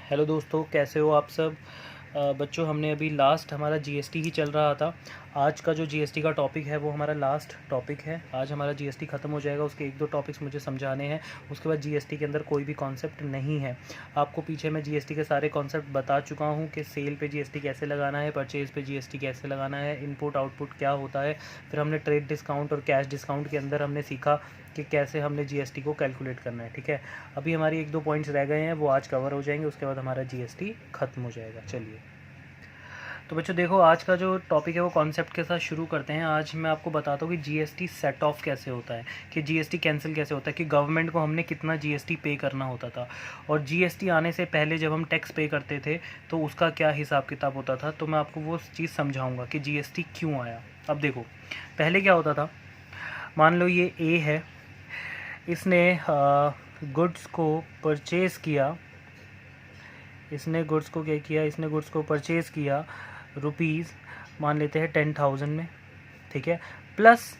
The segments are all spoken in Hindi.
हेलो दोस्तों, कैसे हो आप सब। बच्चों, हमने अभी लास्ट हमारा जीएसटी ही चल रहा था। आज का जो जीएसटी का टॉपिक है वो हमारा लास्ट टॉपिक है। आज हमारा जीएसटी ख़त्म हो जाएगा। उसके एक दो टॉपिक्स मुझे समझाने हैं। उसके बाद जीएसटी के अंदर कोई भी कॉन्सेप्ट नहीं है। आपको पीछे मैं जीएसटी के सारे कॉन्सेप्ट बता चुका हूँ कि सेल पे जीएसटी कैसे लगाना है, परचेज़ पे जीएसटी कैसे लगाना है, इनपुट आउटपुट क्या होता है। फिर हमने ट्रेड डिस्काउंट और कैश डिस्काउंट के अंदर हमने सीखा कि कैसे हमने जीएसटी को कैलकुलेट करना है। ठीक है, अभी हमारी एक दो पॉइंट्स रह गए हैं, वो आज कवर हो जाएंगे। उसके बाद हमारा जीएसटी ख़त्म हो जाएगा। चलिए, तो बच्चों देखो, आज का जो टॉपिक है वो कॉन्सेप्ट के साथ शुरू करते हैं। आज मैं आपको बताता हूँ कि जीएसटी सेट ऑफ कैसे होता है, कि जीएसटी कैंसिल कैसे होता है, कि गवर्नमेंट को हमने कितना जीएसटी पे करना होता था, और जीएसटी आने से पहले जब हम टैक्स पे करते थे तो उसका क्या हिसाब किताब होता था। तो मैं आपको वो चीज़ समझाऊँगा कि जीएसटी क्यों आया। अब देखो, पहले क्या होता था। मान लो ये ए है, इसने गुड्स को परचेज़ किया। इसने गुड्स को क्या किया, इसने गुड्स को परचेज़ किया रुपीज़, मान लेते हैं 10,000 में। ठीक है, प्लस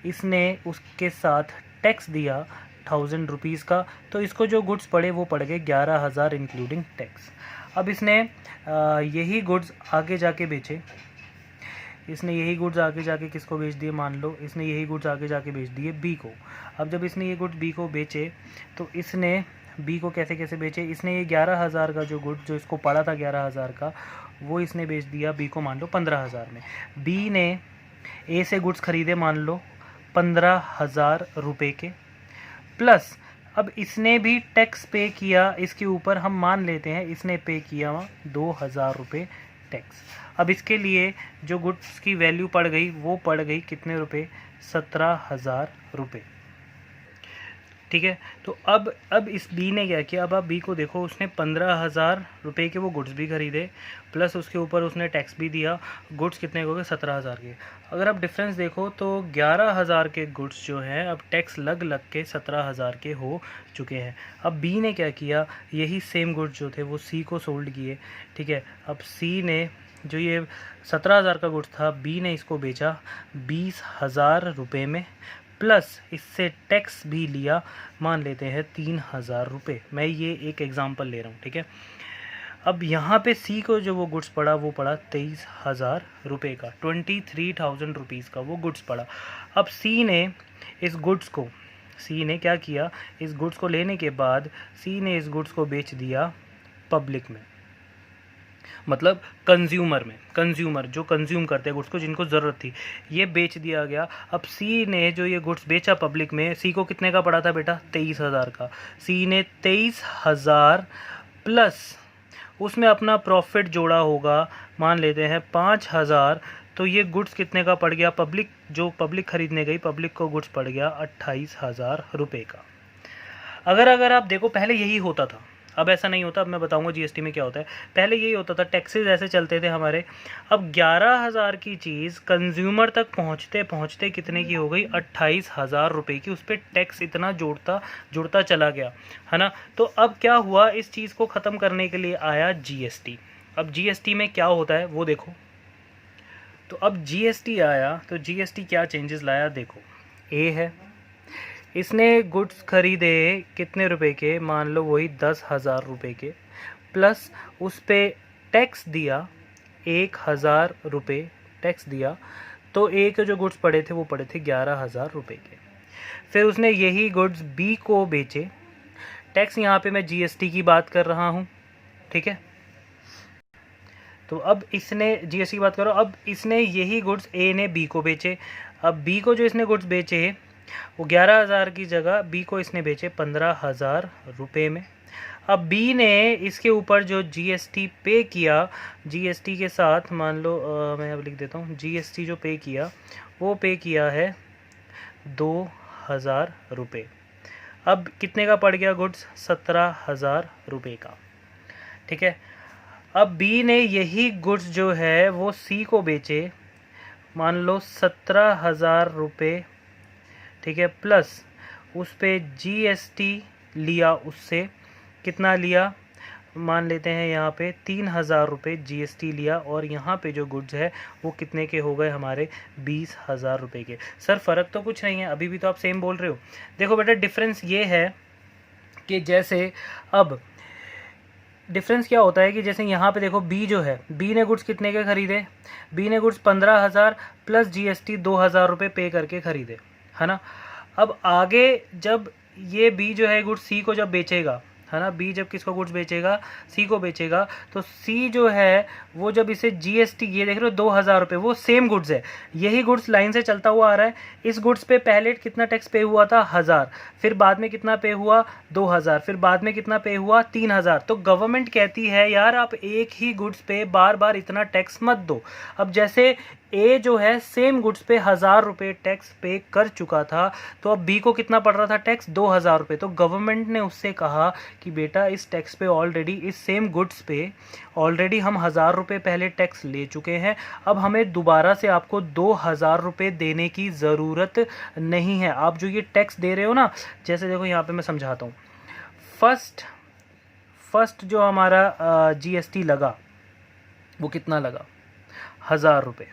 इसने उसके साथ टैक्स दिया 1,000 रुपीज़ का। तो इसको जो गुड्स पड़े वो पड़ गए 11,000 इंक्लूडिंग टैक्स। अब इसने यही गुड्स आगे जाके बेचे। इसने यही गुड्स आगे जाके किसको बेच दिए, मान लो इसने यही गुड्स आगे जाके बेच दिए बी को। अब जब इसने ये गुड्स बी को बेचे तो इसने बी को कैसे कैसे बेचे, इसने ये 11,000 का जो गुड्स जो इसको पड़ा था 11,000 का, वो इसने बेच दिया बी को मान लो 15,000 में। बी ने ए से गुड्स खरीदे मान लो 15,000 रुपये के, प्लस अब इसने भी टैक्स पे किया इसके ऊपर। हम मान लेते हैं इसने पे किया 2,000 रुपये टैक्स। अब इसके लिए जो गुड्स की वैल्यू पड़ गई वो पड़ गई कितने रुपए, 17,000 रुपये। ठीक है, तो अब इस बी ने क्या किया। अब बी को देखो, उसने 15,000 रुपये के वो गुड्स भी खरीदे, प्लस उसके ऊपर उसने टैक्स भी दिया। गुड्स कितने हो गए, 17,000 के। अगर आप डिफरेंस देखो तो 11,000 के गुड्स जो हैं अब टैक्स लग लग के 17,000 के हो चुके हैं। अब बी ने क्या किया, यही सेम गुड्स जो थे वो सी को सोल्ड किए। ठीक है, अब सी ने जो ये 17,000 का गुड्स था, बी ने इसको बेचा 20,000 रुपये में, प्लस इससे टैक्स भी लिया, मान लेते हैं 3,000 रुपये। मैं ये एक एग्जांपल ले रहा हूँ। ठीक है, अब यहाँ पे सी को जो वो गुड्स पड़ा वो पड़ा 23,000 रुपये का, 23,000 रुपीज़ का वो गुड्स पड़ा। अब सी ने इस गुड्स को, सी ने क्या किया, इस गुड्स को लेने के बाद सी ने इस गुड्स को बेच दिया पब्लिक में, मतलब कंज्यूमर में। कंज्यूमर जो कंज्यूम करते हैं गुड्स को, जिनको ज़रूरत थी, ये बेच दिया गया। अब सी ने जो ये गुड्स बेचा पब्लिक में, सी को कितने का पड़ा था बेटा, 23,000 का। सी ने 23,000 प्लस उसमें अपना प्रॉफिट जोड़ा होगा, मान लेते हैं 5,000। तो ये गुड्स कितने का पड़ गया, पब्लिक जो पब्लिक खरीदने गई, पब्लिक को गुड्स पड़ गया 28,000 रुपये का। अगर आप देखो, पहले यही होता था, अब ऐसा नहीं होता। अब मैं बताऊंगा जीएसटी में क्या होता है। पहले यही होता था, टैक्सेस ऐसे चलते थे हमारे। अब 11,000 की चीज़ कंज्यूमर तक पहुंचते पहुंचते कितने की हो गई, 28,000 रुपये की। उस पर टैक्स इतना जुड़ता चला गया, है ना। तो अब क्या हुआ, इस चीज़ को ख़त्म करने के लिए आया जीएसटी। अब जीएसटी में क्या होता है वो देखो। तो अब जीएसटी आया तो जीएसटी क्या चेंजेस लाया, देखो। ए है, इसने गुड्स खरीदे कितने रुपए के, मान लो वही 10,000 रुपये के, प्लस उस पर टैक्स दिया 1,000 रुपये टैक्स दिया। तो ए के जो गुड्स पड़े थे वो पड़े थे 11,000 रुपये के। फिर उसने यही गुड्स बी को बेचे। टैक्स यहाँ पे मैं जीएसटी की बात कर रहा हूँ। ठीक है, तो अब इसने जीएसटी की बात करो। अब इसने यही गुड्स ए ने बी को बेचे। अब बी को जो इसने गुड्स बेचे वो 11,000 की जगह बी को इसने बेचे 15,000 रुपये में। अब बी ने इसके ऊपर जो जीएसटी पे किया, जीएसटी के साथ मान लो मैं अब लिख देता हूँ, जीएसटी जो पे किया वो पे किया है 2,000 रुपये। अब कितने का पड़ गया गुड्स, 17,000 रुपये का। ठीक है, अब बी ने यही गुड्स जो है वो सी को बेचे, मान लो 17,000 रुपये। ठीक है, प्लस उस पे जीएसटी लिया, उससे कितना लिया, मान लेते हैं यहाँ पे 3,000 रुपये जीएसटी लिया। और यहाँ पे जो गुड्स है वो कितने के हो गए हमारे, 20,000 रुपये के। सर फ़र्क तो कुछ नहीं है, अभी भी तो आप सेम बोल रहे हो। देखो बेटा, डिफरेंस ये है कि जैसे अब डिफरेंस क्या होता है कि जैसे यहाँ पे देखो बी जो है, बी ने गुड्स कितने के खरीदे, बी ने गुड्स 15,000 प्लस जीएसटी 2,000 रुपये पे करके खरीदे, है ना। अब आगे जब ये बी जो है गुड्स सी को जब बेचेगा, है ना, बी जब किसको गुड्स बेचेगा, सी को बेचेगा, तो सी जो है वो जब इसे जीएसटी, ये देख रहे हो 2,000 रुपये, वो सेम गुड्स है, यही गुड्स लाइन से चलता हुआ आ रहा है। इस गुड्स पे पहले कितना टैक्स पे हुआ था, 1,000, फिर बाद में कितना पे हुआ, 2,000, फिर बाद में कितना पे हुआ, 3,000। तो गवर्नमेंट कहती है यार आप एक ही गुड्स पे बार बार इतना टैक्स मत दो। अब जैसे ए जो है सेम गुड्स पे 1,000 रुपये टैक्स पे कर चुका था, तो अब बी को कितना पड़ रहा था टैक्स, 2,000 रुपये। तो गवर्नमेंट ने उससे कहा कि बेटा इस टैक्स पे ऑलरेडी, इस सेम गुड्स पे ऑलरेडी हम 1,000 रुपये पहले टैक्स ले चुके हैं, अब हमें दोबारा से आपको 2,000 रुपये देने की ज़रूरत नहीं है। आप जो ये टैक्स दे रहे हो ना, जैसे देखो यहाँ पे मैं समझाता हूँ। फर्स्ट जो हमारा जीएसटी लगा वो कितना लगा, 1,000 रुपये।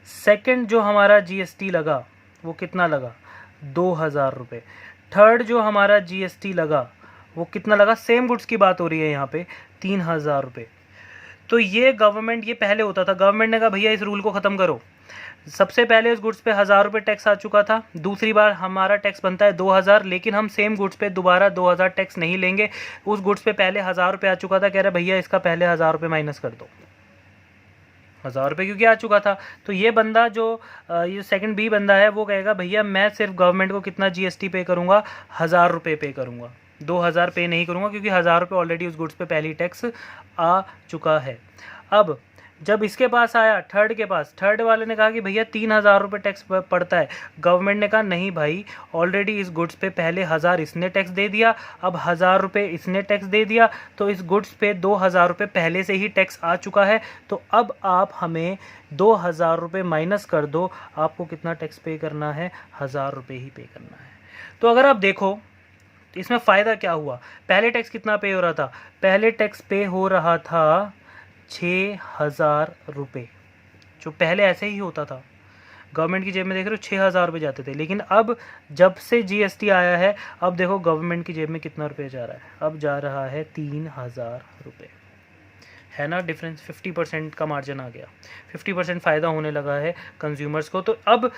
सेकंड जो हमारा जीएसटी लगा वो कितना लगा, 2,000 रुपये। थर्ड जो हमारा जीएसटी लगा वो कितना लगा, सेम गुड्स की बात हो रही है यहाँ पे, 3,000 रुपये। तो ये गवर्नमेंट, ये पहले होता था, गवर्नमेंट ने कहा भैया इस रूल को ख़त्म करो। सबसे पहले उस गुड्स पे 1,000 रुपये टैक्स आ चुका था, दूसरी बार हमारा टैक्स बनता है 2,000, लेकिन हम सेम गुड्स पे दोबारा 2,000 टैक्स नहीं लेंगे। उस गुड्स पे पहले 1,000 रुपये आ चुका था, कह रहे भैया इसका पहले 1,000 रुपये माइनस कर दो। 1,000 रुपये क्योंकि आ चुका था, तो ये बंदा जो ये सेकंड बी बंदा है वो कहेगा भैया मैं सिर्फ गवर्नमेंट को कितना जीएसटी पे करूँगा, 1,000 रुपये पे करूँगा, 2,000 पे नहीं करूँगा, क्योंकि 1,000 रुपये ऑलरेडी उस गुड्स पे पहली टैक्स आ चुका है। अब जब इसके पास आया थर्ड के पास, थर्ड वाले ने कहा कि भैया 3,000 रुपये टैक्स पड़ता है। गवर्नमेंट ने कहा नहीं भाई, ऑलरेडी इस गुड्स पे पहले 1,000 इसने टैक्स दे दिया, अब 1,000 रुपये इसने टैक्स दे दिया, तो इस गुड्स पे 2,000 रुपये पहले से ही टैक्स आ चुका है। तो अब आप हमें 2,000 रुपये माइनस कर दो, आपको कितना टैक्स पे करना है, 1,000 रुपये ही पे करना है। तो अगर आप देखो इसमें फ़ायदा क्या हुआ, पहले टैक्स कितना पे हो रहा था, पहले टैक्स पे हो रहा था 6,000 रुपये, जो पहले ऐसे ही होता था, गवर्नमेंट की जेब में देख रहे हो 6,000 रुपये जाते थे। लेकिन अब जब से जीएसटी आया है, अब देखो गवर्नमेंट की जेब में कितना रुपये जा रहा है, अब जा रहा है 3,000 रुपये, है ना डिफरेंस। 50% का मार्जिन आ गया, 50% फ़ायदा होने लगा है कंज्यूमर्स को। तो अब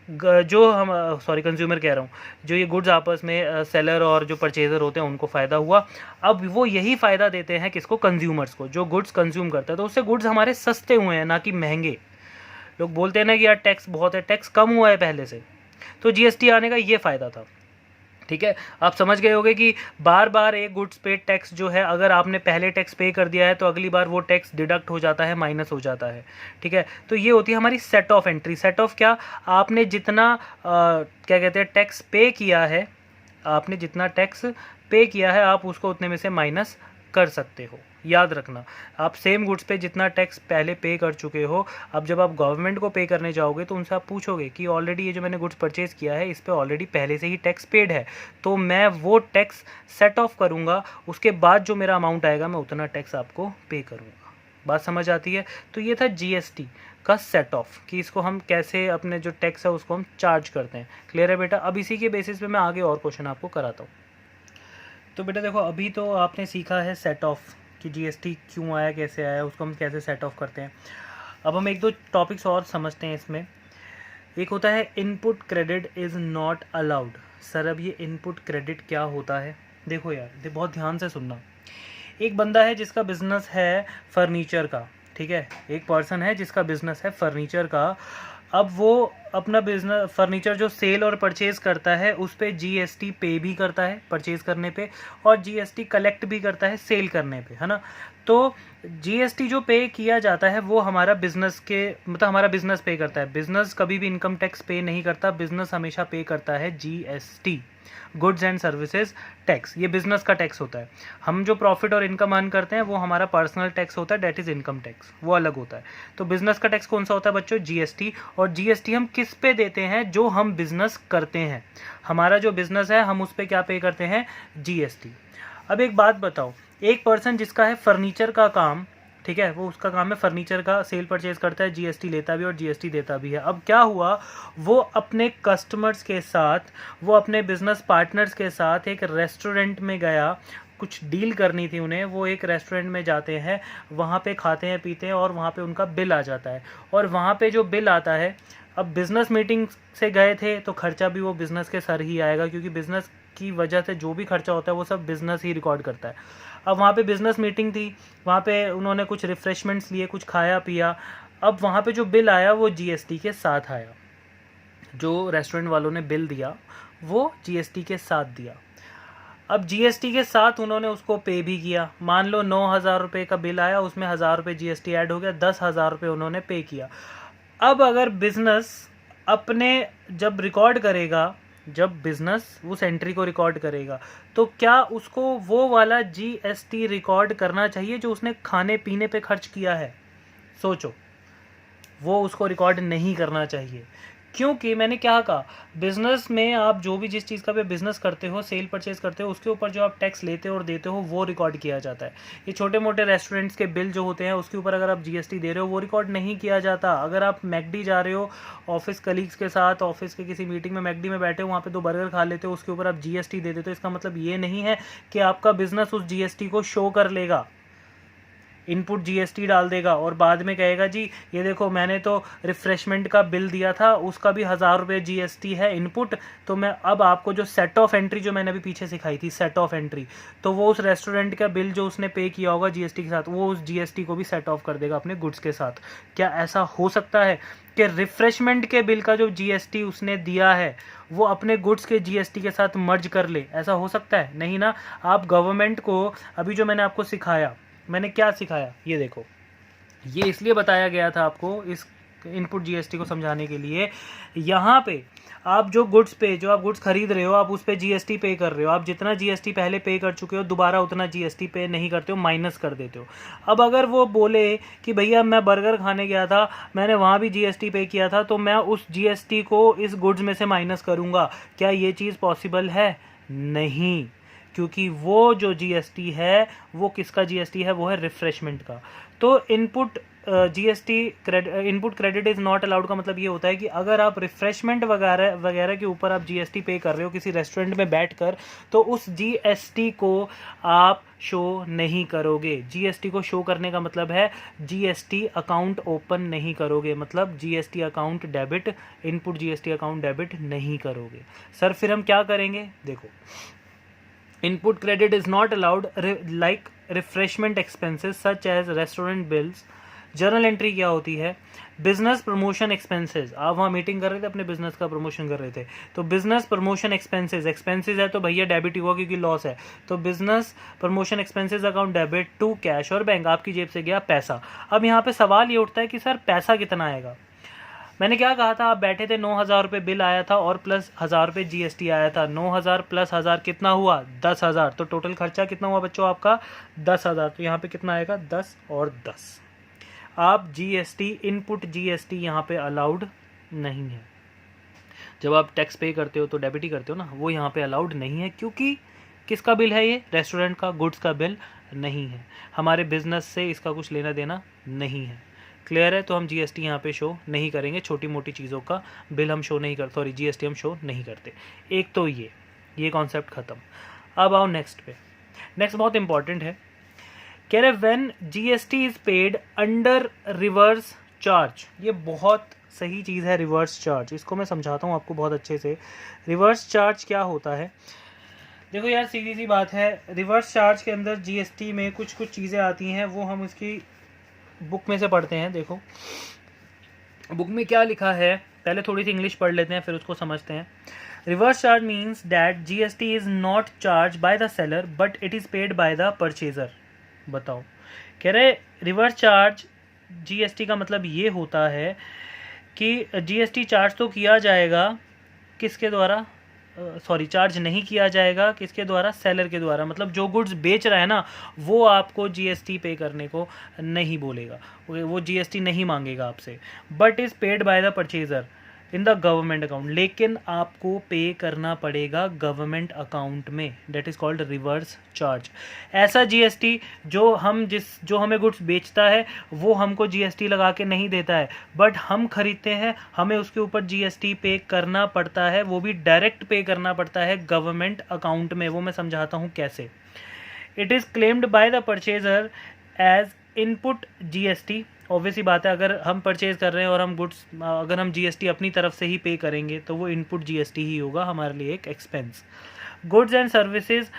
जो हम कंज्यूमर कह रहा हूँ, जो ये गुड्स आपस में सेलर और जो परचेज़र होते हैं उनको फ़ायदा हुआ। अब वो यही फ़ायदा देते हैं किसको, कंज्यूमर्स को, जो गुड्स कंज्यूम करता है। तो उससे गुड्स हमारे सस्ते हुए हैं, ना कि महंगे। लोग बोलते हैं ना कि यार टैक्स बहुत है, टैक्स कम हुआ है पहले से, तो जीएसटी आने का ये फ़ायदा था। ठीक है, आप समझ गए होंगे कि बार बार एक गुड्स पे टैक्स जो है, अगर आपने पहले टैक्स पे कर दिया है तो अगली बार वो टैक्स डिडक्ट हो जाता है, माइनस हो जाता है। ठीक है, तो ये होती है हमारी set of entry. Set of क्या, आपने जितना क्या कहते हैं टैक्स पे किया है, आपने जितना टैक्स पे किया है आप उसको उतने में से माइनस कर सकते हो। याद रखना, आप सेम गुड्स पे जितना टैक्स पहले पे कर चुके हो, अब जब आप गवर्नमेंट को पे करने जाओगे तो उनसे आप पूछोगे कि ऑलरेडी ये जो मैंने गुड्स परचेज़ किया है इस पे ऑलरेडी पहले से ही टैक्स पेड है, तो मैं वो टैक्स सेट ऑफ करूँगा, उसके बाद जो मेरा अमाउंट आएगा मैं उतना टैक्स आपको पे करूँगा। बात समझ आती है। तो ये था जीएसटी का सेट ऑफ, कि इसको हम कैसे अपने जो टैक्स है उसको हम चार्ज करते हैं। क्लियर है बेटा। अब इसी के बेसिस पे मैं आगे और क्वेश्चन आपको कराता हूँ। तो बेटा देखो, अभी तो आपने सीखा है सेट ऑफ कि जीएसटी क्यों आया, कैसे आया, उसको हम कैसे सेट ऑफ करते हैं। अब हम एक दो टॉपिक्स और समझते हैं इसमें। एक होता है input credit is not allowed. Sir अब ये इनपुट क्रेडिट क्या होता है, देखो यार बहुत ध्यान से सुनना। एक बंदा है जिसका बिज़नेस है फर्नीचर का, ठीक है, एक पर्सन है जिसका बिज़नेस है फर्नीचर का। अब वो अपना बिजनेस फर्नीचर जो सेल और परचेज़ करता है उस पर जीएसटी पे भी करता है परचेज़ करने पे, और जीएसटी कलेक्ट भी करता है सेल करने पे, है ना। तो जीएसटी जो पे किया जाता है वो हमारा बिज़नेस के मतलब हमारा बिज़नेस पे करता है। बिज़नेस कभी भी इनकम टैक्स पे नहीं करता, बिज़नेस हमेशा पे करता है GST, goods and services tax. ये बिज़नेस का टैक्स होता है। हम जो प्रॉफिट और इनकम अर्न करते हैं वो हमारा पर्सनल टैक्स होता है, डेट इज़ इनकम टैक्स, वो अलग होता है। तो बिज़नेस का टैक्स कौन सा होता है बच्चों, जीएसटी। और जीएसटी हम किस पे देते हैं, जो हम बिज़नेस करते हैं, हमारा जो बिज़नेस है हम उस पर क्या पे करते हैं, जीएसटी। अब एक बात बताओ, एक पर्सन जिसका है फर्नीचर का काम, ठीक है, वो उसका काम है फर्नीचर का सेल परचेज करता है, जीएसटी लेता भी और जीएसटी देता भी है। अब क्या हुआ, वो अपने कस्टमर्स के साथ, वो अपने बिजनेस पार्टनर्स के साथ एक रेस्टोरेंट में गया, कुछ डील करनी थी उन्हें, वो एक रेस्टोरेंट में जाते हैं, वहाँ पे खाते हैं पीते हैं और वहाँ पे उनका बिल आ जाता है। और वहाँ पे जो बिल आता है, अब बिज़नेस मीटिंग से गए थे तो खर्चा भी वो बिज़नेस के सर ही आएगा, क्योंकि बिज़नेस की वजह से जो भी खर्चा होता है वो सब बिज़नेस ही रिकॉर्ड करता है। अब वहाँ पे बिज़नेस मीटिंग थी, वहाँ पे उन्होंने कुछ रिफ़्रेशमेंट्स लिए, कुछ खाया पिया। अब वहाँ पे जो बिल आया वो जीएसटी के साथ आया। जो रेस्टोरेंट वालों ने बिल दिया वो जीएसटी के साथ दिया। अब जीएसटी के साथ उन्होंने उसको पे भी किया। मान लो 9,000 रुपये का बिल आया, उसमें 1,000 रुपये जीएसटी ऐड हो गया, 10,000 रुपये उन्होंने पे किया। अब अगर बिज़नेस अपने जब रिकॉर्ड करेगा, जब बिज़नेस उस एंट्री को रिकॉर्ड करेगा, तो क्या उसको वो वाला जीएसटी रिकॉर्ड करना चाहिए जो उसने खाने पीने पे खर्च किया है? सोचो, वो उसको रिकॉर्ड नहीं करना चाहिए। क्योंकि मैंने क्या कहा, बिज़नेस में आप जो भी जिस चीज़ का भी बिज़नेस करते हो, सेल परचेज़ करते हो, उसके ऊपर जो आप टैक्स लेते हो और देते हो वो रिकॉर्ड किया जाता है। ये छोटे मोटे रेस्टोरेंट्स के बिल जो होते हैं उसके ऊपर अगर आप जीएसटी दे रहे हो वो रिकॉर्ड नहीं किया जाता। अगर आप मैकडी जा रहे हो ऑफिस कलीग्स के साथ, ऑफिस के किसी मीटिंग में मैकडी में बैठे हो, वहाँ पे 2 बर्गर खा लेते हो, उसके ऊपर आप जीएसटी दे देते हो, इसका मतलब ये नहीं है कि आपका बिज़नेस उस जीएसटी को शो कर लेगा, इनपुट जीएसटी डाल देगा और बाद में कहेगा जी ये देखो मैंने तो रिफ्रेशमेंट का बिल दिया था, उसका भी 1,000 रुपये जीएसटी है इनपुट, तो मैं अब आपको जो सेट ऑफ एंट्री जो मैंने अभी पीछे सिखाई थी, सेट ऑफ एंट्री, तो वो उस रेस्टोरेंट का बिल जो उसने पे किया होगा जीएसटी के साथ, वो उस जीएसटी को भी सेट ऑफ कर देगा अपने गुड्स के साथ। क्या ऐसा हो सकता है कि रिफ्रेशमेंट के बिल का जो जीएसटी उसने दिया है वो अपने गुड्स के जीएसटी के साथ मर्ज कर ले? ऐसा हो सकता है? नहीं ना। आप गवर्नमेंट को, अभी जो मैंने आपको सिखाया, मैंने क्या सिखाया ये देखो, ये इसलिए बताया गया था आपको इस इनपुट जीएसटी को समझाने के लिए। यहाँ पे आप जो गुड्स पे, जो आप गुड्स खरीद रहे हो, आप उस पे जीएसटी पे कर रहे हो, आप जितना जीएसटी पहले पे कर चुके हो दोबारा उतना जीएसटी पे नहीं करते हो, माइनस कर देते हो। अब अगर वो बोले कि भैया मैं बर्गर खाने गया था, मैंने वहाँ भी जीएसटी पे किया था, तो मैं उस जीएसटी को इस गुड्स में से माइनस करूँगा, क्या ये चीज़ पॉसिबल है? नहीं, क्योंकि वो जो जीएसटी है वो किसका जीएसटी है? वो है रिफ्रेशमेंट का। तो input GST input credit is not allowed का मतलब ये होता है कि अगर आप रिफ्रेशमेंट वगैरह वगैरह के ऊपर आप जीएसटी पे कर रहे हो किसी रेस्टोरेंट में बैठकर, तो उस जीएसटी को आप शो नहीं करोगे। जीएसटी को शो करने का मतलब है जीएसटी अकाउंट ओपन नहीं करोगे, मतलब GST account debit, input GST account debit नहीं करोगे। सर फिर हम क्या करेंगे? देखो, input credit is not allowed like refreshment expenses such as restaurant bills। Journal entry क्या होती है? Business promotion expenses. आप वहाँ मीटिंग कर रहे थे, अपने बिजनेस का प्रमोशन कर रहे थे, तो बिजनेस प्रमोशन एक्सपेंसेस, एक्सपेंसेस है तो भैया डेबिट ही हुआ क्योंकि लॉस है, तो business promotion expenses account debit to cash और बैंक, आपकी जेब से गया पैसा। अब यहाँ पे सवाल ये उठता है कि सर पैसा कितना आएगा? मैंने क्या कहा था, आप बैठे थे, 9,000 रुपये बिल आया था और प्लस 1,000 रुपये जीएसटी आया था। 9,000 प्लस 1,000 कितना हुआ? 10,000। तो टोटल खर्चा कितना हुआ बच्चों आपका? 10,000। तो यहाँ पे कितना आएगा? 10 और 10। आप जीएसटी, इनपुट जीएसटी यहाँ पे अलाउड नहीं है। जब आप टैक्स पे करते हो तो डेबिट ही करते हो ना, वो यहाँ पे अलाउड नहीं है, क्योंकि किसका बिल है ये? रेस्टोरेंट का, गुड्स का बिल नहीं है। हमारे बिजनेस से इसका कुछ लेना देना नहीं है। क्लियर है? तो हम जीएसटी यहाँ पे शो नहीं करेंगे, छोटी मोटी चीज़ों का बिल हम शो नहीं करते, सॉरी जीएसटी हम शो नहीं करते। एक तो ये कॉन्सेप्ट ख़त्म। अब आओ नेक्स्ट पे। नेक्स्ट बहुत इंपॉर्टेंट है, कह रहे when GST is paid under reverse charge. ये बहुत सही चीज़ है, रिवर्स चार्ज। इसको मैं समझाता हूँ आपको बहुत अच्छे से। रिवर्स चार्ज क्या होता है? देखो यार, सीधी सी बात है, रिवर्स चार्ज के अंदर जीएसटी में कुछ कुछ चीज़ें आती हैं, वो हम उसकी बुक में से पढ़ते हैं। देखो बुक में क्या लिखा है, पहले थोड़ी सी इंग्लिश पढ़ लेते हैं फिर उसको समझते हैं। Reverse charge means that GST is not charge by the seller but it is paid by the purchaser. बताओ, कह रहे रिवर्स चार्ज जीएसटी का मतलब ये होता है कि जीएसटी चार्ज तो किया जाएगा किसके द्वारा? सॉरी, चार्ज नहीं किया जाएगा किसके द्वारा? सेलर के द्वारा। मतलब जो गुड्स बेच रहा है ना, वो आपको जीएसटी पे करने को नहीं बोलेगा, वो जीएसटी नहीं मांगेगा आपसे। But is paid by the purchaser in the government account, लेकिन आपको पे करना पड़ेगा गवर्नमेंट अकाउंट में। That is called reverse charge. ऐसा जीएसटी जो हमें गुड्स बेचता है वो हमको जीएसटी लगा के नहीं देता है, बट हम खरीदते हैं, हमें उसके ऊपर जीएसटी पे करना पड़ता है, वो भी डायरेक्ट पे करना पड़ता है गवर्नमेंट अकाउंट में। वो मैं समझाता हूँ कैसे। It is claimed by the purchaser as input GST. Obviously बात है, अगर हम परचेज कर रहे हैं और हम गुड्स, अगर हम जीएसटी अपनी तरफ से ही पे करेंगे तो वो इनपुट जीएसटी ही होगा, हमारे लिए एक expense. Goods and services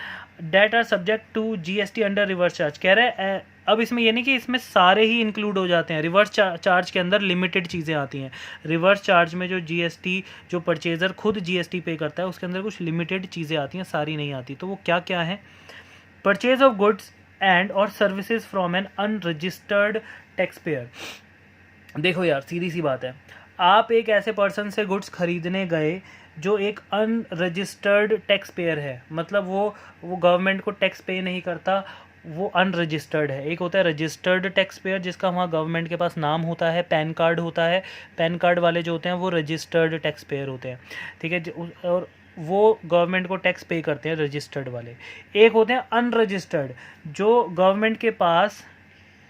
that are subject to GST under reverse charge. कह रहे हैं अब इसमें ये नहीं कि इसमें सारे ही इंक्लूड हो जाते हैं, रिवर्स चार्ज के अंदर लिमिटेड चीज़ें आती हैं। रिवर्स चार्ज में जो जीएसटी, जो परचेज़र खुद जीएसटी पे करता है, उसके अंदर कुछ लिमिटेड चीज़ें आती हैं, सारी नहीं आती। तो वो क्या क्या है? परचेज ऑफ गुड्स एंड और services from N unregistered tax payer. देखो यार, सीधी सी बात है, आप एक ऐसे पर्सन से गुड्स खरीदने गए जो एक अनरजिस्टर्ड टैक्स पेयर है, मतलब वो गवर्नमेंट को टैक्स पे नहीं करता, वो अनरजिस्टर्ड है। एक होता है रजिस्टर्ड टैक्स पेयर, जिसका वहाँ गवर्नमेंट के पास नाम होता है, पैन कार्ड होता है। पैन कार्ड वाले जो होते हैं वो रजिस्टर्ड टैक्स पेयर होते हैं, ठीक है, और वो गवर्नमेंट को टैक्स पे करते हैं, रजिस्टर्ड वाले। एक होते हैं अनरजिस्टर्ड, जो गवर्नमेंट के पास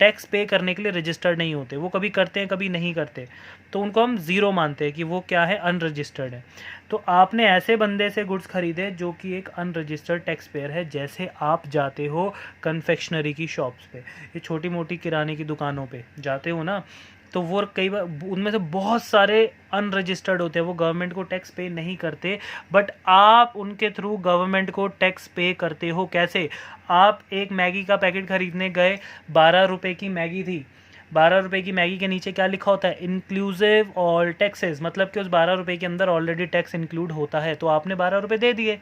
टैक्स पे करने के लिए रजिस्टर्ड नहीं होते, वो कभी करते हैं कभी नहीं करते, तो उनको हम ज़ीरो मानते हैं कि वो क्या है, अनरजिस्टर्ड है। तो आपने ऐसे बंदे से गुड्स खरीदे जो कि एक अनरजिस्टर्ड टैक्स पेयर है। जैसे आप जाते हो कन्फेक्शनरी की शॉप्स पे, ये छोटी मोटी किराने की दुकानों पे जाते हो ना, तो वो कई बार उनमें से बहुत सारे अनरजिस्टर्ड होते हैं, वो गवर्नमेंट को टैक्स पे नहीं करते, बट आप उनके थ्रू गवर्नमेंट को टैक्स पे करते हो। कैसे? आप एक मैगी का पैकेट खरीदने गए, 12 रुपये की मैगी थी, 12 रुपये की मैगी के नीचे क्या लिखा होता है? इंक्लूसिव ऑल टैक्सेस, मतलब कि उस 12 रुपये के अंदर ऑलरेडी टैक्स इंक्लूड होता है, तो आपने 12 रुपये दे दिए।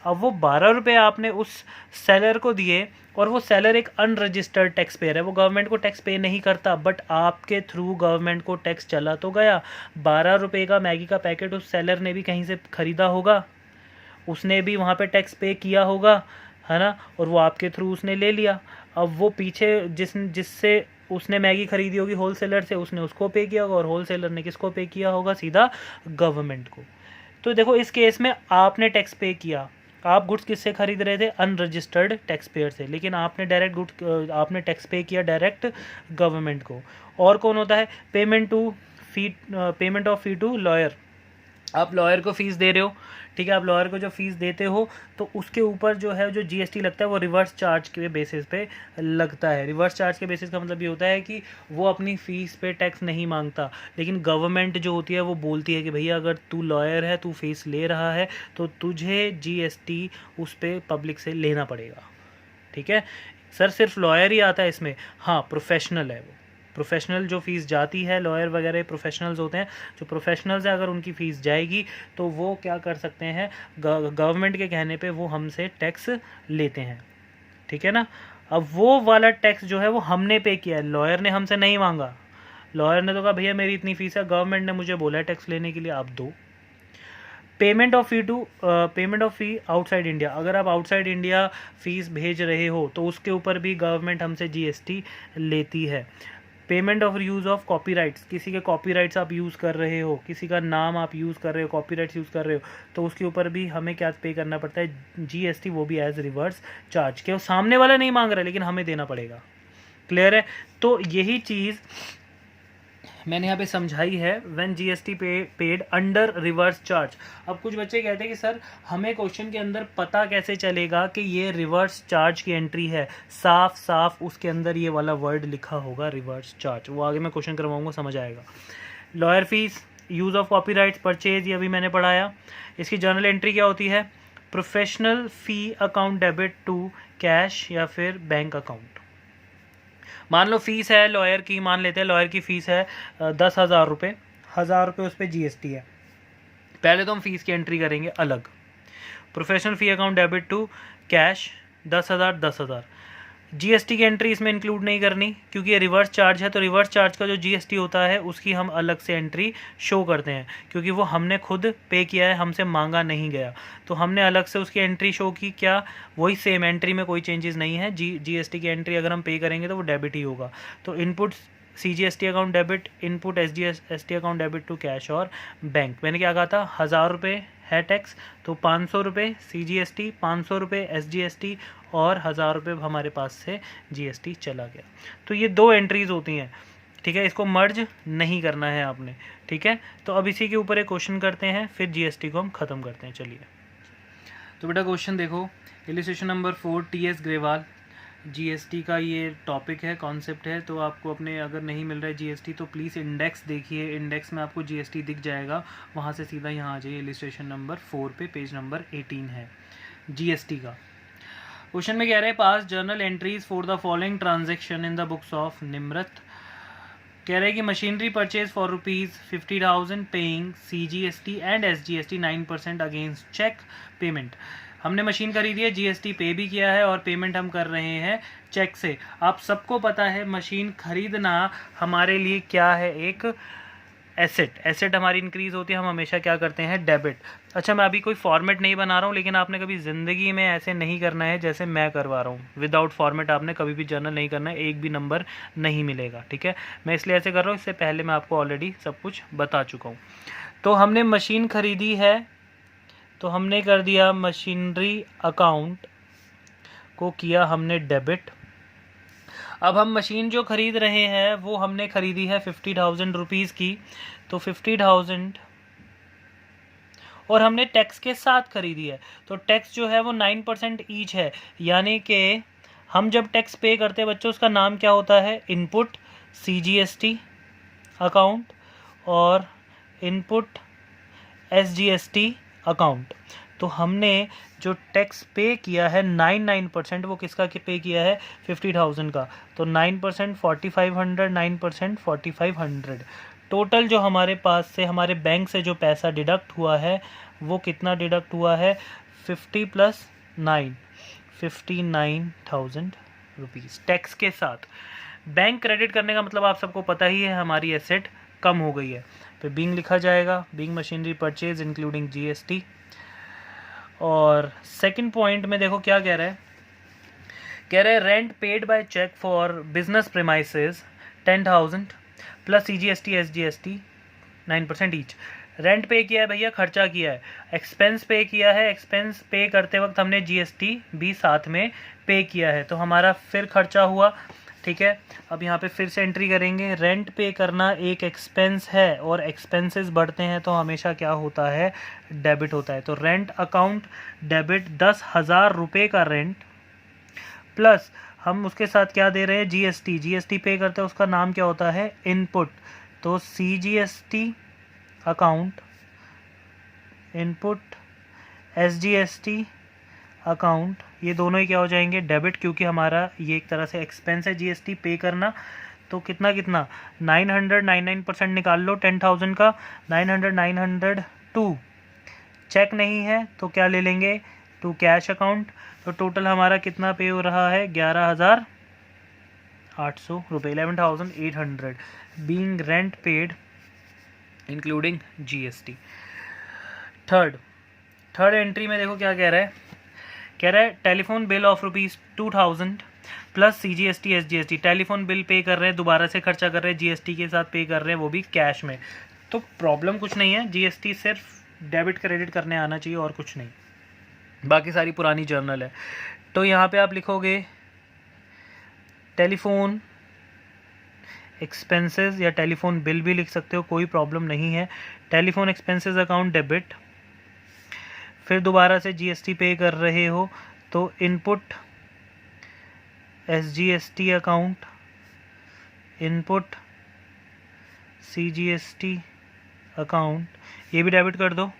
अब वो 12 रुपये आपने उस सेलर को दिए, और वो सेलर एक अनरजिस्टर्ड टैक्स पेयर है, वो गवर्नमेंट को टैक्स पे नहीं करता, बट आपके थ्रू गवर्नमेंट को टैक्स चला तो गया। 12 रुपये का मैगी का पैकेट उस सेलर ने भी कहीं से ख़रीदा होगा, उसने भी वहाँ पे टैक्स पे किया होगा, है ना, और वो आपके थ्रू उसने ले लिया। अब वो पीछे जिससे उसने मैगी खरीदी होगी होलसेलर से, उसने उसको पे किया होगा, और होलसेलर ने किसको पे किया होगा? सीधा गवर्नमेंट को। तो देखो, इस केस में आपने टैक्स पे किया, आप गुड्स किससे खरीद रहे थे? अनरजिस्टर्ड टैक्स पेयर से, लेकिन आपने आपने टैक्स पे किया डायरेक्ट गवर्नमेंट को। और कौन होता है? Payment of fee to lawyer. आप लॉयर को फीस दे रहे हो, ठीक है, आप लॉयर को जो फीस देते हो तो उसके ऊपर जो है जो जीएसटी लगता है वो रिवर्स चार्ज के बेसिस पे लगता है। रिवर्स चार्ज के बेसिस का मतलब ये होता है कि वो अपनी फ़ीस पे टैक्स नहीं मांगता, लेकिन गवर्नमेंट जो होती है वो बोलती है कि भैया अगर तू लॉयर है, तू फीस ले रहा है, तो तुझे जीएसटी उस पर पब्लिक से लेना पड़ेगा, ठीक है। सर सिर्फ लॉयर ही आता है इसमें? हाँ, प्रोफेशनल है वो, प्रोफेशनल जो फ़ीस जाती है, लॉयर वगैरह प्रोफेशनल्स होते हैं, जो प्रोफेशनल्स हैं, अगर उनकी फ़ीस जाएगी तो वो क्या कर सकते हैं? गवर्नमेंट के कहने पे वो हमसे टैक्स लेते हैं, ठीक है ना। अब वो वाला टैक्स जो है वो हमने पे किया है, लॉयर ने हमसे नहीं मांगा। लॉयर ने तो कहा भैया मेरी इतनी फ़ीस है, गवर्नमेंट ने मुझे बोला है टैक्स लेने के लिए, आप दो। Payment of fee outside India, अगर आप आउटसाइड इंडिया फ़ीस भेज रहे हो तो उसके ऊपर भी गवर्नमेंट हमसे जीएसटी लेती है। Payment of use of copyrights, किसी के कॉपीराइट्स आप यूज़ कर रहे हो, किसी का नाम आप यूज़ कर रहे हो, कॉपीराइट्स यूज़ कर रहे हो, तो उसके ऊपर भी हमें क्या पे करना पड़ता है? जीएसटी, वो भी एज रिवर्स चार्ज के। सामने वाला नहीं मांग रहा लेकिन हमें देना पड़ेगा। क्लियर है? तो यही चीज़ मैंने यहाँ पे समझाई है, when GST paid under reverse charge. अब कुछ बच्चे कहते हैं कि सर हमें क्वेश्चन के अंदर पता कैसे चलेगा कि ये रिवर्स चार्ज की एंट्री है? साफ साफ उसके अंदर ये वाला वर्ड लिखा होगा, रिवर्स चार्ज। वो आगे मैं क्वेश्चन करवाऊंगा, समझ आएगा। Lawyer fees, use of copyrights, purchase, ये अभी मैंने पढ़ाया। इसकी जर्नल एंट्री क्या होती है? Professional fee account debit to cash या फिर बैंक अकाउंट। मान लो फीस है लॉयर की, मान लेते हैं लॉयर की फ़ीस है 10,000 रुपये, 1,000 रुपये उस पर जीएसटी है। पहले तो हम फीस की एंट्री करेंगे अलग। Professional fee account debit to cash 10,000, 10,000। GST की एंट्री इसमें इंक्लूड नहीं करनी क्योंकि ये रिवर्स चार्ज है, तो रिवर्स चार्ज का जो जीएसटी होता है उसकी हम अलग से एंट्री शो करते हैं, क्योंकि वो हमने खुद पे किया है, हमसे मांगा नहीं गया, तो हमने अलग से उसकी एंट्री शो की। क्या? वही सेम एंट्री में कोई चेंजेस नहीं है। जीएसटी की एंट्री अगर हम पे करेंगे तो वो डेबिट ही होगा। तो input CGST account debit, input SGST account debit to cash और बैंक। मैंने क्या कहा था? 1,000 रुपये है टैक्स, तो 500 रुपये सीजीएसटी, 500 रुपये एसजीएसटी और 1,000 रुपये हमारे पास से जीएसटी चला गया। तो ये दो एंट्रीज होती हैं, ठीक है, इसको मर्ज नहीं करना है आपने, ठीक है। तो अब इसी के ऊपर एक क्वेश्चन करते हैं, फिर जीएसटी को हम ख़त्म करते हैं। चलिए, तो बेटा क्वेश्चन देखो, illustration number 4, T.S.. Grewal. GST का ये टॉपिक है, कॉन्सेप्ट है। तो आपको अपने अगर नहीं मिल रहा है जीएसटी तो प्लीज़ इंडेक्स देखिए, इंडेक्स में आपको जीएसटी दिख जाएगा, वहाँ से सीधा यहाँ आ जाइए। इलिस्ट्रेशन नंबर 4 पे पेज नंबर 18 है जीएसटी का। क्वेश्चन में कह रहे हैं पास journal entries for the following transaction in the books of Nimrat. कह रहे हैं कि machinery purchase for ₹50,000 paying CGST and SGST 9% against cheque payment. हमने मशीन खरीदी है, जीएसटी पे भी किया है और पेमेंट हम कर रहे हैं चेक से। आप सबको पता है मशीन खरीदना हमारे लिए क्या है, एक एसेट हमारी इंक्रीज होती है, हम हमेशा क्या करते हैं, डेबिट। अच्छा, मैं अभी कोई फॉर्मेट नहीं बना रहा हूँ, लेकिन आपने कभी ज़िंदगी में ऐसे नहीं करना है जैसे मैं करवा रहा हूँ। विदाउट फॉर्मेट आपने कभी भी जर्नल नहीं करना है, एक भी नंबर नहीं मिलेगा, ठीक है। मैं इसलिए ऐसे कर रहा हूँ, इससे पहले मैं आपको ऑलरेडी सब कुछ बता चुका हूँ। तो हमने मशीन खरीदी है, तो हमने कर दिया मशीनरी अकाउंट को किया हमने डेबिट। अब हम मशीन जो खरीद रहे हैं वो हमने खरीदी है 50,000 रुपीज़ की, तो 50,000 और हमने टैक्स के साथ खरीदी है, तो टैक्स जो है वो 9% ईच है। यानी कि हम जब टैक्स पे करते हैं बच्चों, उसका नाम क्या होता है, इनपुट CGST अकाउंट और इनपुट SGST अकाउंट। तो हमने जो टैक्स पे किया है 9% वो किसका पे किया है, 50,000 का। तो 9% 4,500, 9% 4,500। टोटल जो हमारे पास से, हमारे बैंक से जो पैसा डिडक्ट हुआ है वो कितना डिडक्ट हुआ है, 50 + 9, 59,000 रुपीज़ टैक्स के साथ। बैंक क्रेडिट करने का मतलब आप सबको पता ही है, हमारी एसेट कम हो गई है। तो बीइंग लिखा जाएगा, being machinery purchase including GST. और सेकंड पॉइंट में देखो क्या कह रहा है, कह रहे हैं rent paid by cheque for business premises 10,000 plus CGST SGST 9% each. Rent pay किया है भैया, खर्चा किया है। एक्सपेंस पे किया है, एक्सपेंस पे करते वक्त हमने GST भी साथ में पे किया है, तो हमारा फिर खर्चा हुआ, ठीक है। अब यहाँ पे फिर से एंट्री करेंगे। रेंट पे करना एक एक्सपेंस है और एक्सपेंसेस बढ़ते हैं तो हमेशा क्या होता है, डेबिट होता है। तो रेंट अकाउंट डेबिट 10,000 रुपये का रेंट, प्लस हम उसके साथ क्या दे रहे हैं, जीएसटी पे करते हैं, उसका नाम क्या होता है, इनपुट। तो CGST account input SGST account, ये दोनों ही क्या हो जाएंगे, डेबिट, क्योंकि हमारा ये एक तरह से एक्सपेंस है जीएसटी पे करना। तो कितना 900, 99% निकाल लो 10,000 का, 900, 902। चेक नहीं है तो क्या ले लेंगे, टू कैश अकाउंट। तो टोटल हमारा कितना पे हो रहा है, 11,800 रुपये, 11,800 being rent paid including GST. Third entry में देखो क्या कह रहा है, telephone bill of ₹2,000 plus CGST SGST। Telephone bill pay कर रहे हैं, दोबारा से खर्चा कर रहे हैं, जीएसटी के साथ पे कर रहे हैं, वो भी कैश में। तो प्रॉब्लम कुछ नहीं है, जीएसटी सिर्फ डेबिट क्रेडिट करने आना चाहिए और कुछ नहीं, बाकी सारी पुरानी जर्नल है। तो यहाँ पे आप लिखोगे टेलीफोन एक्सपेंसेस या टेलीफोन बिल भी लिख सकते हो, कोई प्रॉब्लम नहीं है। टेलीफोन एक्सपेंसेस अकाउंट डेबिट, फिर दोबारा से जीएसटी पे कर रहे हो तो input SGST account, input CGST account, ये भी डेबिट कर दो।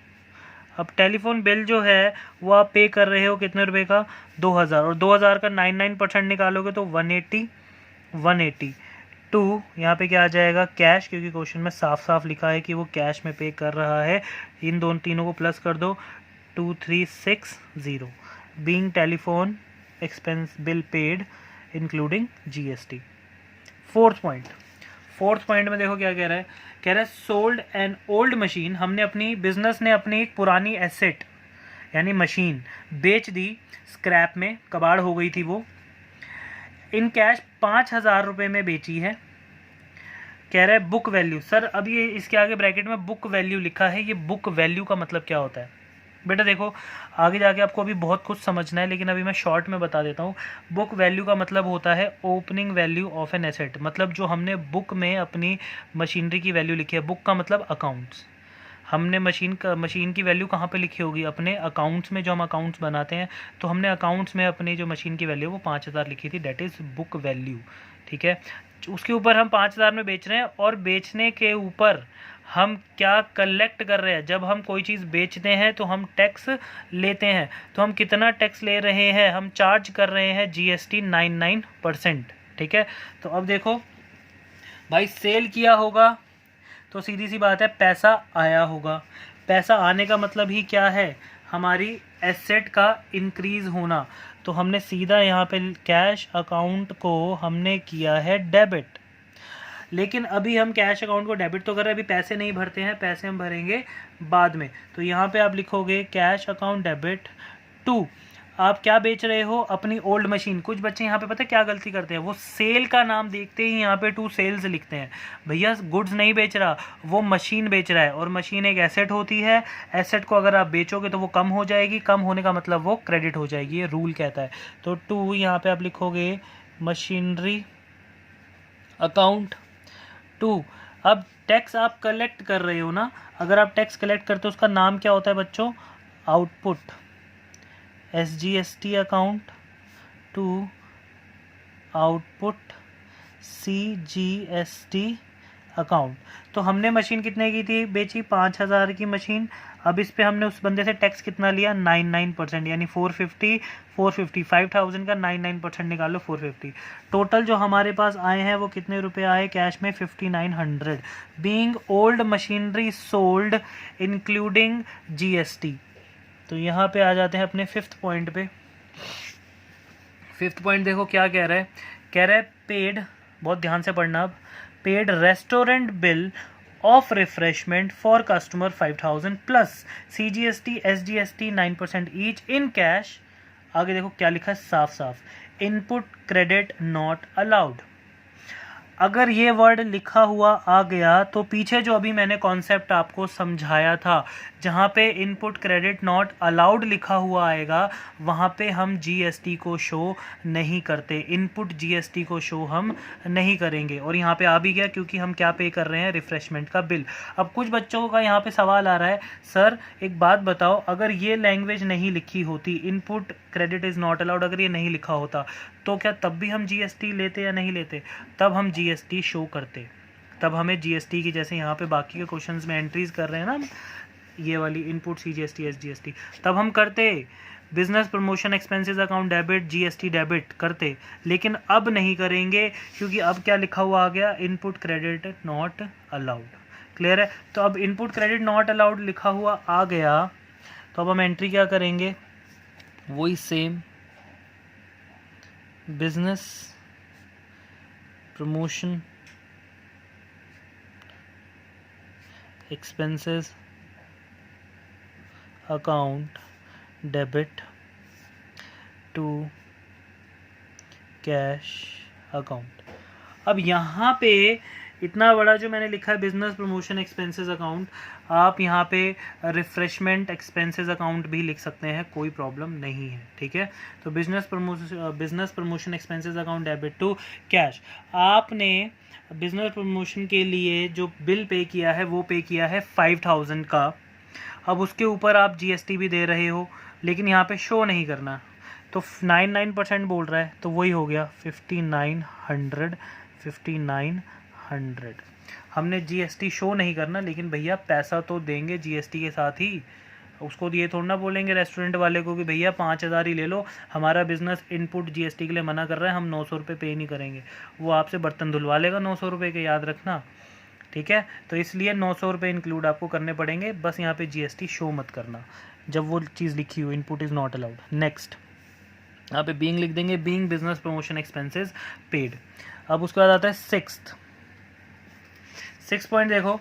अब टेलीफोन बिल जो है वो आप पे कर रहे हो कितने रुपए का, 2,000, और 2,000 का 99% निकालोगे तो 180 टू, यहाँ पे क्या आ जाएगा, कैश, क्योंकि क्वेश्चन में साफ साफ लिखा है कि वो कैश में पे कर रहा है। इन तीनों को प्लस कर दो, 2360 being telephone expense bill paid including GST. Fourth point में देखो क्या कह रहा है, सोल्ड एन ओल्ड मशीन। हमने अपनी बिजनेस ने अपनी एक पुरानी एसेट यानी मशीन बेच दी, स्क्रैप में कबाड़ हो गई थी वो, इन कैश 5,000 रुपये में बेची है। कह रहा है बुक वैल्यू। सर अब ये इसके आगे ब्रैकेट में बुक वैल्यू लिखा है, ये बुक वैल्यू का मतलब क्या होता है बेटा, देखो आगे जाके आपको अभी बहुत कुछ समझना है, लेकिन अभी मैं शॉर्ट में बता देता हूँ। बुक वैल्यू का मतलब होता है opening value of an asset, मतलब जो हमने बुक में अपनी मशीनरी की वैल्यू लिखी है। बुक का मतलब अकाउंट्स, हमने मशीन की वैल्यू कहाँ पे लिखी होगी, अपने अकाउंट्स में, जो हम अकाउंट्स बनाते हैं तो हमने अकाउंट्स में अपनी जो मशीन की वैल्यू वो 5000 लिखी थी, डेट इज़ बुक वैल्यू। ठीक है, उसके ऊपर हम 5000 में बेच रहे हैं और बेचने के ऊपर हम क्या कलेक्ट कर रहे हैं। जब हम कोई चीज़ बेचते हैं तो हम टैक्स लेते हैं, तो हम कितना टैक्स ले रहे हैं, हम चार्ज कर रहे हैं GST 99%। ठीक है, तो अब देखो भाई, सेल किया होगा तो सीधी सी बात है पैसा आया होगा। पैसा आने का मतलब ही क्या है, हमारी एसेट का इंक्रीज होना। तो हमने सीधा यहाँ पे कैश अकाउंट को हमने किया है डेबिट, लेकिन अभी हम कैश अकाउंट को डेबिट तो कर रहे हैं, अभी पैसे नहीं भरते हैं, पैसे हम भरेंगे बाद में। तो यहाँ पे आप लिखोगे कैश अकाउंट डेबिट टू, आप क्या बेच रहे हो, अपनी ओल्ड मशीन। कुछ बच्चे यहाँ पे पता है क्या गलती करते हैं, वो सेल का नाम देखते ही यहाँ पे टू सेल्स लिखते हैं। भैया गुड्स नहीं बेच रहा, वो मशीन बेच रहा है, और मशीन एक एसेट होती है। एसेट को अगर आप बेचोगे तो वो कम हो जाएगी, कम होने का मतलब वो क्रेडिट हो जाएगी, ये रूल कहता है। तो टू यहाँ पे आप लिखोगे मशीनरी अकाउंट टू। अब टैक्स आप कलेक्ट कर रहे हो ना, अगर आप टैक्स कलेक्ट करते हो उसका नाम क्या होता है बच्चों, output. SGST account to output CGST account. तो हमने मशीन कितने की थी बेची, 5000 की मशीन। अब इस पे हमने उस बंदे से टैक्स कितना लिया, 99%, यानी 450 5000 का 99% निकालो 450। टोटल जो हमारे पास आए हैं वो कितने रुपए आए कैश में, 5900, being old machinery sold including GST। तो यहाँ पे आ जाते हैं अपने 5th पॉइंट पे। 5th पॉइंट देखो क्या कह रहा है, कह रहा है पेड, बहुत ध्यान से पढ़ना अब, paid restaurant bill of refreshment for customer 5000 plus CGST SGST 9% each in cash. आगे देखो क्या लिखा है साफ साफ, इनपुट क्रेडिट नॉट अलाउड। अगर ये वर्ड लिखा हुआ आ गया तो पीछे जो अभी मैंने कॉन्सेप्ट आपको समझाया था, जहाँ पे इनपुट क्रेडिट नॉट अलाउड लिखा हुआ आएगा वहाँ पे हम GST को शो नहीं करते, इनपुट GST को शो हम नहीं करेंगे। और यहाँ पे आ भी गया क्योंकि हम क्या पे कर रहे हैं, रिफ्रेशमेंट का बिल। अब कुछ बच्चों का यहाँ पे सवाल आ रहा है, सर एक बात बताओ, अगर ये लैंग्वेज नहीं लिखी होती, input credit is not allowed, अगर ये नहीं लिखा होता तो क्या तब भी हम GST लेते या नहीं लेते? तब हम GST शो करते, तब हमें GST की, जैसे यहाँ पे बाकी के क्वेश्चंस में एंट्रीज कर रहे हैं ना, ये वाली इनपुट CGST SGST, तब हम करते। Business promotion expenses account debit GST debit करते, लेकिन अब नहीं करेंगे क्योंकि अब क्या लिखा हुआ आ गया, input credit not allowed. Clear है? तो अब इनपुट क्रेडिट नॉट अलाउड लिखा हुआ आ गया, तो अब हम एंट्री क्या करेंगे, वही same, business promotion expenses account debit to cash account. अब यहाँ पे इतना बड़ा जो मैंने लिखा है बिजनेस प्रमोशन एक्सपेंसेस अकाउंट, आप यहाँ पे रिफ्रेशमेंट एक्सपेंसेस अकाउंट भी लिख सकते हैं, कोई प्रॉब्लम नहीं है। ठीक है, तो business promotion expenses account debit to cash. आपने बिजनेस प्रमोशन के लिए जो बिल पे किया है वो पे किया है 5000 का। अब उसके ऊपर आप GST भी दे रहे हो, लेकिन यहाँ पे शो नहीं करना, तो 99% बोल रहा है, तो वही हो गया 5900। हमने GST शो नहीं करना, लेकिन भैया पैसा तो देंगे GST के साथ ही। उसको ये थोड़ा ना बोलेंगे रेस्टोरेंट वाले को कि भैया 5000 ही ले लो, हमारा बिजनेस इनपुट GST के लिए मना कर रहा है, हम 900 रुपये पे नहीं करेंगे। वो आपसे बर्तन धुलवा लेगा 900 रुपये के, याद रखना। ठीक है, तो इसलिए 900 रुपये इंक्लूड आपको करने पड़ेंगे, बस यहाँ पे GST शो मत करना जब वो चीज़ लिखी हो, input is not allowed. Next यहाँ पे बीइंग लिख देंगे, being business promotion expenses paid. अब उसके बाद आता है 6th पॉइंट, देखो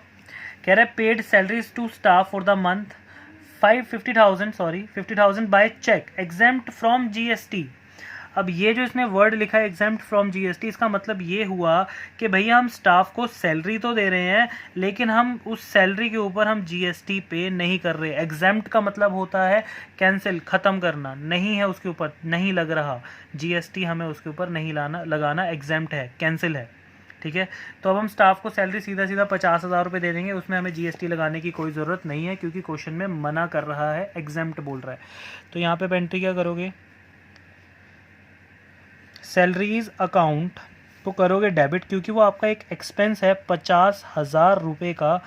कह रहा है paid salaries to staff for the month 50,000 by cheque exempt from GST। अब ये जो इसने वर्ड लिखा है एग्जेम्प्ट फ्रॉम GST, इसका मतलब ये हुआ कि भैया हम स्टाफ को सैलरी तो दे रहे हैं, लेकिन हम उस सैलरी के ऊपर हम GST पे नहीं कर रहे। एग्जेम्प्ट का मतलब होता है कैंसिल, ख़त्म करना, नहीं है उसके ऊपर, नहीं लग रहा GST, हमें उसके ऊपर नहीं लगाना, एग्जेम्प्ट है, कैंसिल है। ठीक है। तो अब हम स्टाफ को सैलरी सीधा सीधा 50,000 रुपये दे देंगे, उसमें हमें जीएसटी लगाने की कोई ज़रूरत नहीं है क्योंकि क्वेश्चन में मना कर रहा है, एग्जेम्प्ट बोल रहा है। तो यहाँ पे एंट्री क्या करोगे, सैलरीज अकाउंट तो करोगे डेबिट क्योंकि वो आपका एक एक्सपेंस है 50,000 रुपये का,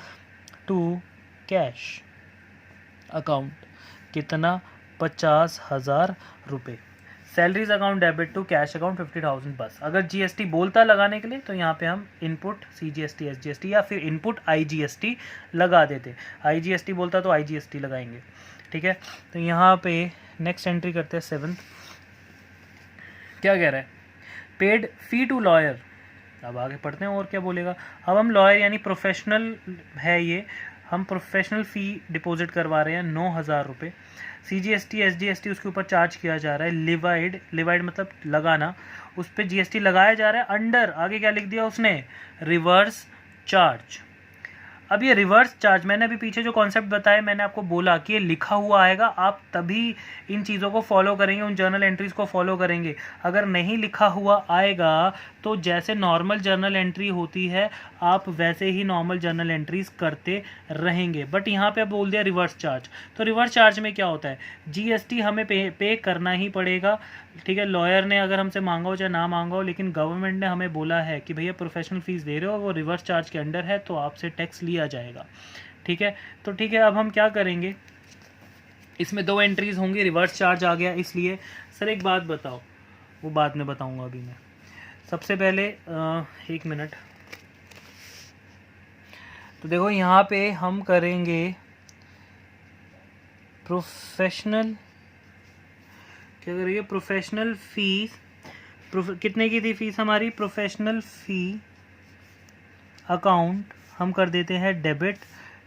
टू कैश अकाउंट, कितना 50,000 रुपये। Salaries account debit to cash account 50,000 बस। अगर जीएसटी बोलता लगाने के लिए तो यहाँ पे हम इनपुट सीजीएसटी एसजीएसटी या फिर इनपुट आईजीएसटी लगा देते, आईजीएसटी बोलता तो आईजीएसटी लगाएंगे, ठीक है। तो यहाँ पे नेक्स्ट एंट्री करते हैं 7th, क्या कह रहा है, पेड फी टू लॉयर। अब आगे पढ़ते हैं और क्या बोलेगा। अब हम लॉयर यानी प्रोफेशनल है ये, हम प्रोफेशनल फ़ी डिपॉजिट करवा रहे हैं 9,000 रुपये। सीजीएसटी एसजीएसटी उसके ऊपर चार्ज किया जा रहा है, लिवाइड मतलब लगाना, उस पर जीएसटी लगाया जा रहा है अंडर, आगे क्या लिख दिया उसने, रिवर्स चार्ज। अब ये रिवर्स चार्ज, मैंने अभी पीछे जो कॉन्सेप्ट बताया, मैंने आपको बोला कि ये लिखा हुआ आएगा, आप तभी इन चीज़ों को फॉलो करेंगे, उन जर्नल एंट्रीज़ को फॉलो करेंगे। अगर नहीं लिखा हुआ आएगा तो जैसे नॉर्मल जर्नल एंट्री होती है आप वैसे ही नॉर्मल जर्नल एंट्रीज़ करते रहेंगे। बट यहाँ पे अब बोल दिया रिवर्स चार्ज, तो रिवर्स चार्ज में क्या होता है, जीएसटी हमें पे करना ही पड़ेगा, ठीक है। लॉयर ने अगर हमसे मांगा हो चाहे ना मांगा हो, लेकिन गवर्नमेंट ने हमें बोला है कि भैया प्रोफेशनल फीस दे रहे हो, वो रिवर्स चार्ज के अंडर है तो आपसे टैक्स लिया जाएगा, ठीक है। तो ठीक है, अब हम क्या करेंगे, इसमें 2 एंट्रीज होंगी, रिवर्स चार्ज आ गया इसलिए। सर एक बात बताओ, वो बाद में बताऊंगा, अभी मैं सबसे पहले 1 मिनट। तो देखो यहाँ पे हम करेंगे प्रोफेशनल, क्या करेंगे, प्रोफेशनल फीस, कितने की थी फीस हमारी, प्रोफेशनल फ़ी अकाउंट हम कर देते हैं डेबिट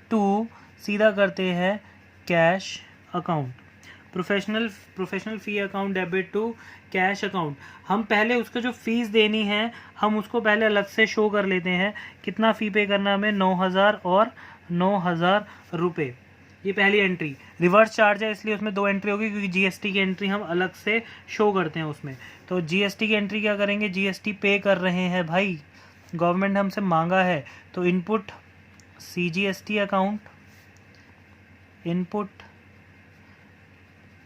टू, सीधा करते हैं cash account. Professional fee account debit to cash account. हम पहले उसको जो फ़ीस देनी है हम उसको पहले अलग से शो कर लेते हैं, कितना फ़ी पे करना हमें, 9,000 और 9,000 रुपये, ये पहली एंट्री। रिवर्स चार्ज है इसलिए उसमें 2 एंट्री होगी क्योंकि जीएसटी की एंट्री हम अलग से शो करते हैं उसमें। तो जीएसटी की एंट्री क्या करेंगे, जीएसटी पे कर रहे हैं भाई, गवर्नमेंट ने हमसे मांगा है, तो input CGST account, input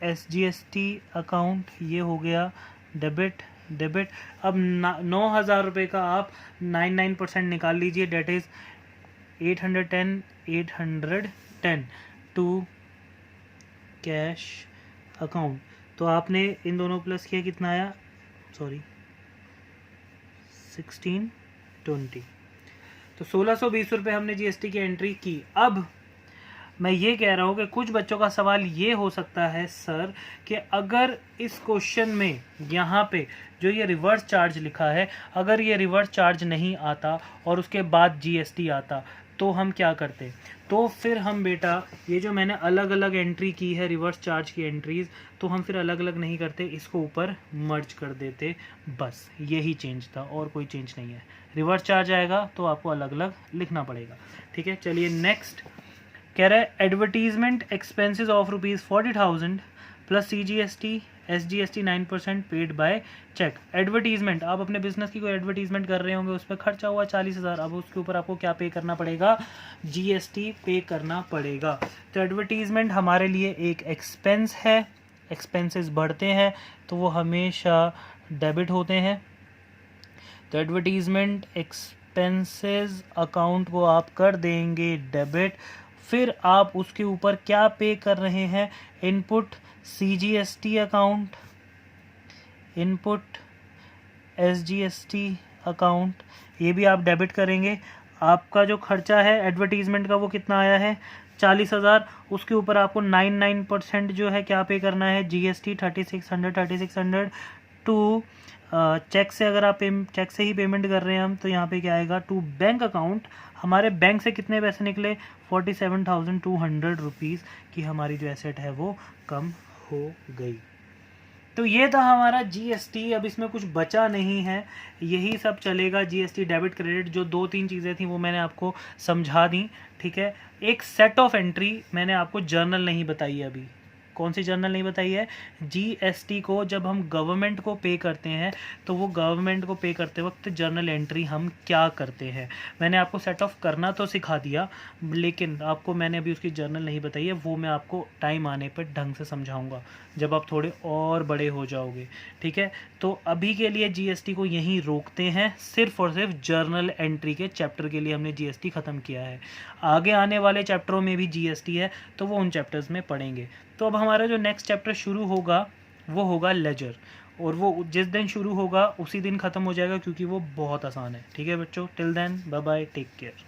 SGST account, ये हो गया डेबिट। अब 9,000 रुपये का आप 99% निकाल लीजिए, that is 810 to cash account. तो आपने इन दोनों प्लस किया, कितना आया, सॉरी 1620, तो 1,620 रुपये हमने जीएसटी की एंट्री की। अब मैं ये कह रहा हूँ कि कुछ बच्चों का सवाल ये हो सकता है सर कि अगर इस क्वेश्चन में यहाँ पे जो ये रिवर्स चार्ज लिखा है, अगर ये रिवर्स चार्ज नहीं आता और उसके बाद जीएसटी आता तो हम क्या करते, तो फिर हम बेटा ये जो मैंने अलग अलग एंट्री की है रिवर्स चार्ज की एंट्रीज़, तो हम फिर अलग अलग नहीं करते, इसको ऊपर मर्ज कर देते, बस यही चेंज था और कोई चेंज नहीं है। रिवर्स चार्ज आएगा तो आपको अलग अलग लिखना पड़ेगा, ठीक है। चलिए नेक्स्ट कह रहा है advertisement expenses of ₹40,000 plus CGST SGST 9% paid by cheque. Advertisement, आप अपने बिजनेस की कोई एडवर्टीजमेंट कर रहे होंगे, उस पर खर्चा हुआ 40,000, अब उसके ऊपर आपको क्या पे करना पड़ेगा, जीएसटी पे करना पड़ेगा। तो एडवर्टीजमेंट हमारे लिए एक एक्सपेंस है, एक्सपेंसेस बढ़ते हैं तो वो हमेशा डेबिट होते हैं। तो एडवर्टीजमेंट एक्सपेंसेस अकाउंट को आप कर देंगे डेबिट, फिर आप उसके ऊपर क्या पे कर रहे हैं, input CGST account, input SGST account, ये भी आप डेबिट करेंगे। आपका जो खर्चा है एडवर्टीजमेंट का वो कितना आया है, 40,000, उसके ऊपर आपको 99% जो है क्या पे करना है, जीएसटी 3600 टू चेक से, अगर आप चेक से ही पेमेंट कर रहे हैं हम, तो यहाँ पे क्या आएगा, टू बैंक अकाउंट। हमारे बैंक से कितने पैसे निकले, 47,200 रुपीज़ की हमारी जो एसेट है वो कम हो गई। तो ये था हमारा जीएसटी। अब इसमें कुछ बचा नहीं है, यही सब चलेगा, जीएसटी डेबिट क्रेडिट, जो 2-3 चीज़ें थी वो मैंने आपको समझा दी, ठीक है। एक सेट ऑफ एंट्री मैंने आपको जर्नल नहीं बताई अभी, कौन सी जर्नल नहीं बताई है? जीएसटी को जब हम गवर्नमेंट को पे करते हैं तो वो गवर्नमेंट को पे करते वक्त जर्नल एंट्री हम क्या करते हैं। मैंने आपको सेट ऑफ करना तो सिखा दिया, लेकिन आपको मैंने अभी उसकी जर्नल नहीं बताई है, वो मैं आपको टाइम आने पर ढंग से समझाऊंगा जब आप थोड़े और बड़े हो जाओगे। ठीक है, तो अभी के लिए जीएसटी को यहीं रोकते हैं, सिर्फ और सिर्फ जर्नल एंट्री के चैप्टर के लिए हमने जीएसटी ख़त्म किया है। आगे आने वाले चैप्टरों में भी जीएसटी है तो वो उन चैप्टर्स में पढ़ेंगे। तो अब हमारा जो नेक्स्ट चैप्टर शुरू होगा वो होगा लेजर, और वो जिस दिन शुरू होगा उसी दिन ख़त्म हो जाएगा, क्योंकि वो बहुत आसान है। ठीक है बच्चों, till then bye bye, take care.